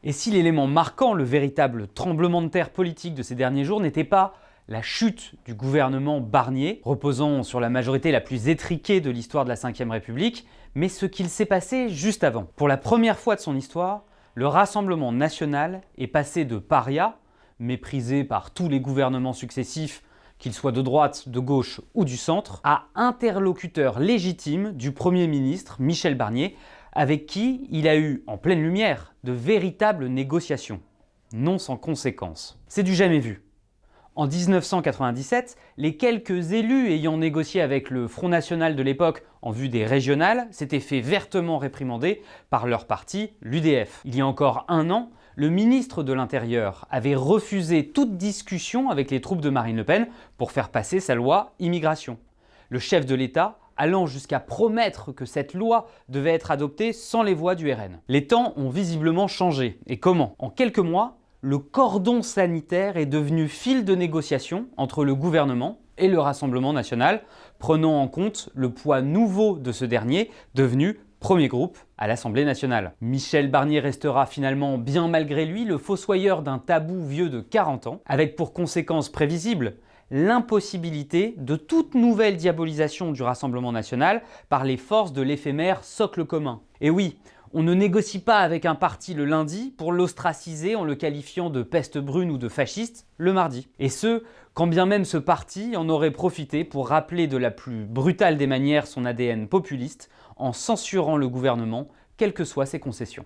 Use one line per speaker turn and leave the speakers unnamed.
Et si l'élément marquant, le véritable tremblement de terre politique de ces derniers jours n'était pas la chute du gouvernement Barnier, reposant sur la majorité la plus étriquée de l'histoire de la Ve République, mais ce qu'il s'est passé juste avant. Pour la première fois de son histoire, le Rassemblement national est passé de paria, méprisé par tous les gouvernements successifs, qu'ils soient de droite, de gauche ou du centre, à interlocuteur légitime du Premier ministre Michel Barnier, avec qui il a eu, en pleine lumière, de véritables négociations, non sans conséquences. C'est du jamais vu. En 1997, les quelques élus ayant négocié avec le Front National de l'époque en vue des régionales s'étaient fait vertement réprimander par leur parti, l'UDF. Il y a encore un an, le ministre de l'Intérieur avait refusé toute discussion avec les troupes de Marine Le Pen pour faire passer sa loi immigration. Le chef de l'État allant jusqu'à promettre que cette loi devait être adoptée sans les voix du RN. Les temps ont visiblement changé. Et comment? En quelques mois, le cordon sanitaire est devenu fil de négociation entre le gouvernement et le Rassemblement national, prenant en compte le poids nouveau de ce dernier, devenu premier groupe à l'Assemblée nationale. Michel Barnier restera finalement, bien malgré lui, le fossoyeur d'un tabou vieux de 40 ans, avec pour conséquence prévisible l'impossibilité de toute nouvelle diabolisation du Rassemblement national par les forces de l'éphémère socle commun. Et oui, on ne négocie pas avec un parti le lundi pour l'ostraciser en le qualifiant de peste brune ou de fasciste le mardi. Et ce, quand bien même ce parti en aurait profité pour rappeler de la plus brutale des manières son ADN populiste en censurant le gouvernement, quelles que soient ses concessions.